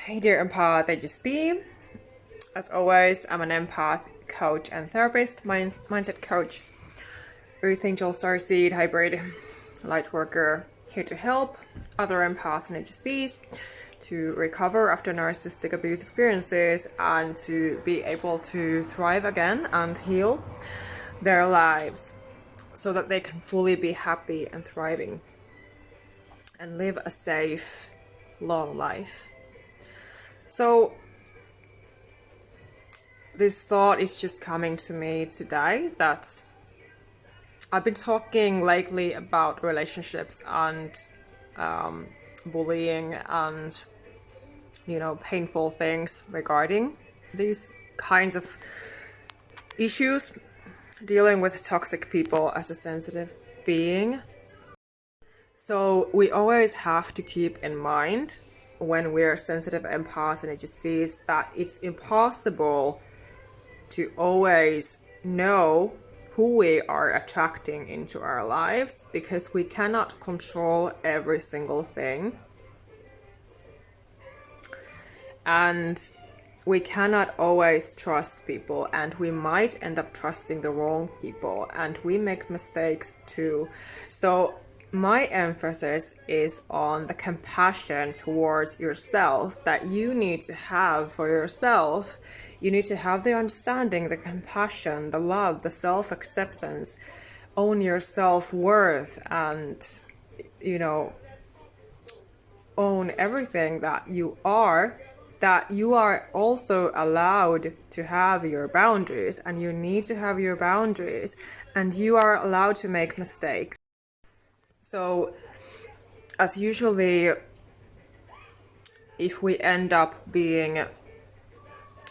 Hey dear empath, I just be. As always, I'm an empath coach and therapist, mindset coach, Earth Angel, Starseed, hybrid, Lightworker, here to help other empaths and HSPs to recover after narcissistic abuse experiences and to be able to thrive again and heal their lives so that they can fully be happy and thriving and live a safe, long life. So this thought is just coming to me today that I've been talking lately about relationships and bullying and painful things regarding these kinds of issues, dealing with toxic people as a sensitive being. So we always have to keep in mind when we're sensitive empaths and HSPs that it's impossible to always know who we are attracting into our lives because we cannot control every single thing. And we cannot always trust people, and we might end up trusting the wrong people, and we make mistakes too. So my emphasis is on the compassion towards yourself that you need to have for yourself. You need to have the understanding, the compassion, the love, the self-acceptance, own your self-worth, and, own everything that you are also allowed to have your boundaries, and you need to have your boundaries, and you are allowed to make mistakes. So, as usually, if we end up being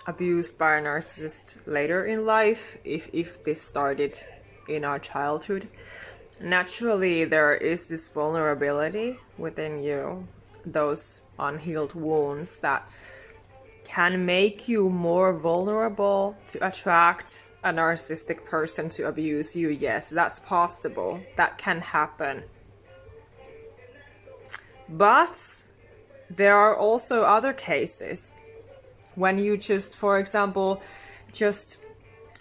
abused by a narcissist later in life, if this started in our childhood, naturally there is this vulnerability within you, those unhealed wounds that can make you more vulnerable to attract a narcissistic person to abuse you. Yes, that's possible. That can happen. But there are also other cases when you just, for example, just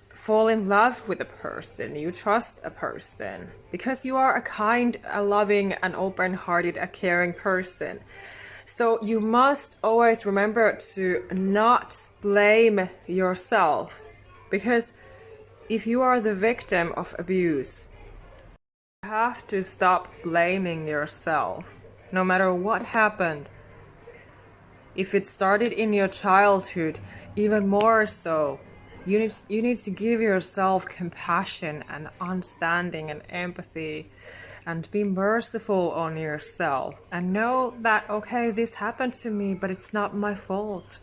fall in love with a person, you trust a person because you are a kind, a loving, an open-hearted, a caring person. So you must always remember to not blame yourself, because if you are the victim of abuse, you have to stop blaming yourself, no matter what happened. If it started in your childhood, even more so, you need to give yourself compassion and understanding and empathy, and be merciful on yourself, and know that, okay, this happened to me, but it's not my fault.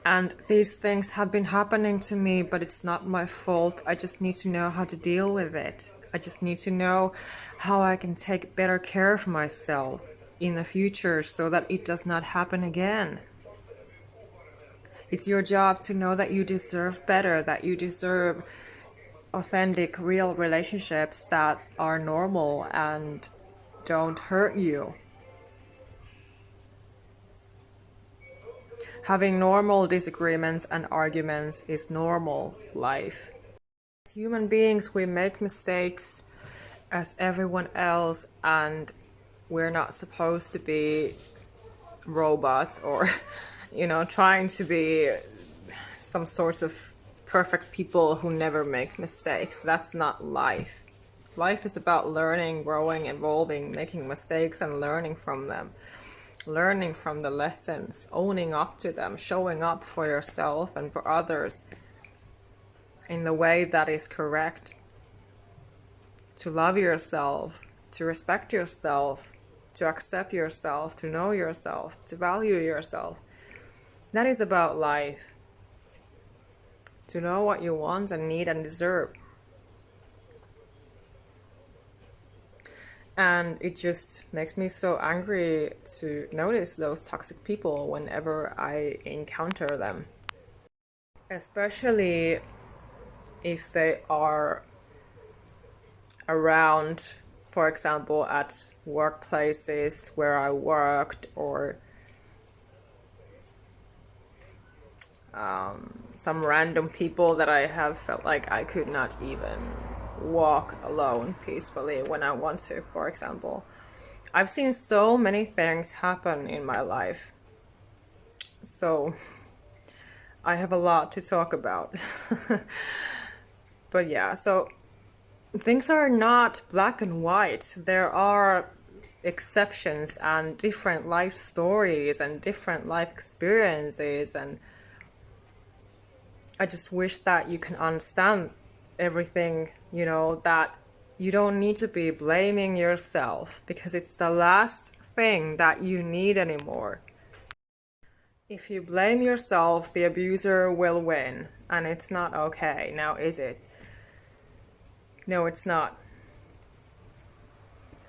And these things have been happening to me, but it's not my fault. I just need to know how to deal with it. I just need to know how I can take better care of myself in the future so that it does not happen again. It's your job to know that you deserve better, that you deserve authentic, real relationships that are normal and don't hurt you. Having normal disagreements and arguments is normal life. As human beings, we make mistakes as everyone else, and we're not supposed to be robots or, trying to be some sort of perfect people who never make mistakes. That's not life. Life is about learning, growing, evolving, making mistakes and learning from them. Learning from the lessons, owning up to them, showing up for yourself and for others in the way that is correct. To love yourself, to respect yourself, to accept yourself, to know yourself, to value yourself. That is about life. To know what you want and need and deserve. And it just makes me so angry to notice those toxic people whenever I encounter them. Especially if they are around, for example, at workplaces where I worked, or some random people that I have felt like I could not even walk alone peacefully when I want to, for example. I've seen so many things happen in my life, so I have a lot to talk about. But yeah, so things are not black and white. There are exceptions and different life stories and different life experiences, and I just wish that you can understand everything, you know, that you don't need to be blaming yourself, because it's the last thing that you need anymore. If you blame yourself, the abuser will win, and it's not okay. Now, is it? No, it's not.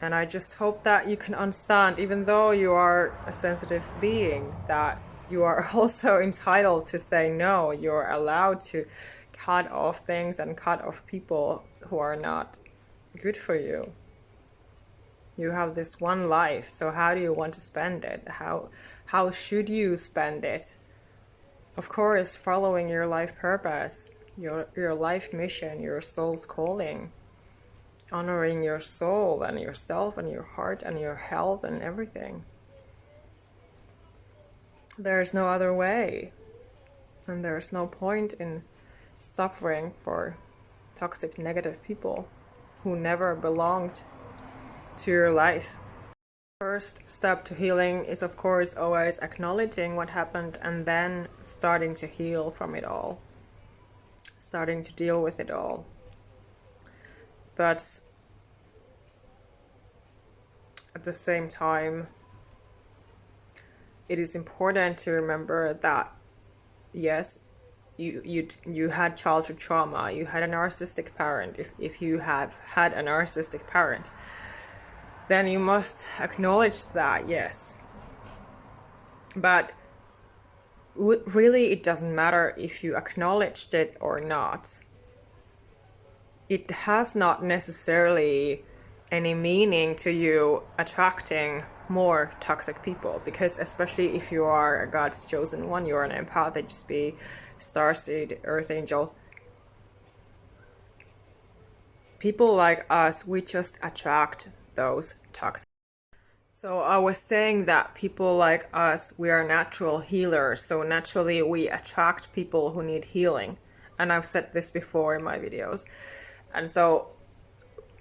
And I just hope that you can understand, even though you are a sensitive being, that you are also entitled to say no. You're allowed to cut off things and cut off people who are not good for you. You have this one life, so how do you want to spend it? How should you spend it? Of course, following your life purpose, your life mission, your soul's calling. Honoring your soul and yourself and your heart and your health and everything. There's no other way. And there's no point in suffering for toxic, negative people who never belonged to your life. First step to healing is, of course, always acknowledging what happened and then starting to heal from it all. Starting to deal with it all. But at the same time, it is important to remember that, yes, you had childhood trauma, you had a narcissistic parent. If you have had a narcissistic parent, then you must acknowledge that, yes. But really, it doesn't matter if you acknowledged it or not. It has not necessarily any meaning to you attracting more toxic people, because especially if you are God's chosen one, you're an empath, HSP, Starseed, Earth Angel. People like us, we just attract those toxic. So I was saying that people like us, we are natural healers, so naturally we attract people who need healing. And I've said this before in my videos. And so,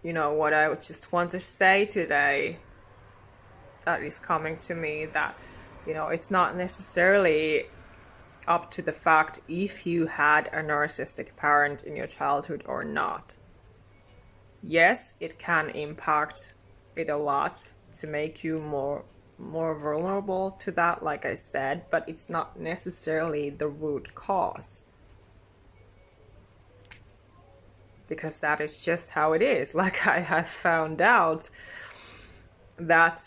you know, what I just want to say today that is coming to me, that, you know, it's not necessarily up to the fact if you had a narcissistic parent in your childhood or not. Yes, it can impact it a lot to make you more vulnerable to that, like I said, but it's not necessarily the root cause. Because that is just how it is. Like I have found out that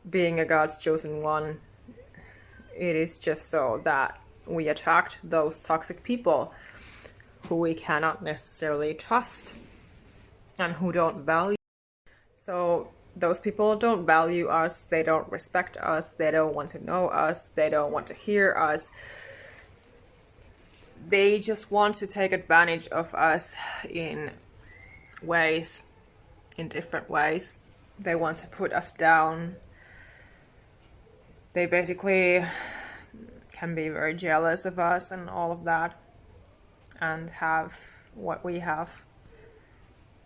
being a God's chosen one, it is just so that we attract those toxic people who we cannot necessarily trust and who don't value. So those people don't value us, they don't respect us, they don't want to know us, they don't want to hear us. They just want to take advantage of us in different ways. They want to put us down. They basically can be very jealous of us and all of that, and have what we have,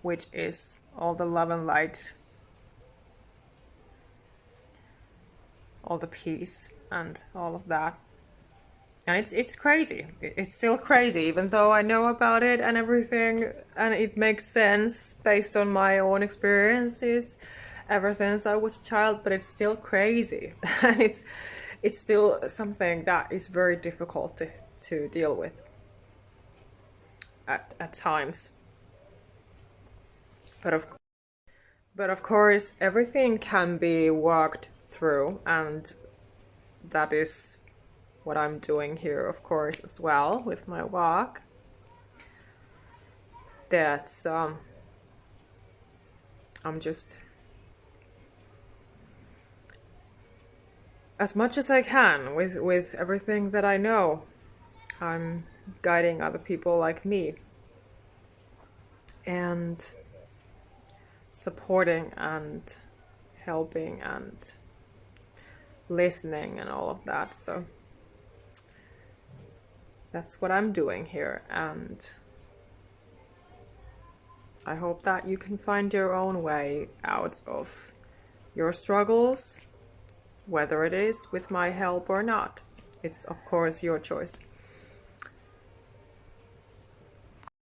which is all the love and light, all the peace and all of that. And it's crazy. It's still crazy, even though I know about it and everything, and it makes sense based on my own experiences ever since I was a child, but it's still crazy. And it's still something that is very difficult to deal with at times. But of course, everything can be worked through, and that is what I'm doing here, of course, as well with my work. That's as much as I can with everything that I know. I'm guiding other people like me and supporting and helping and listening and all of that. So that's what I'm doing here, and I hope that you can find your own way out of your struggles, whether it is with my help or not. It's of course your choice.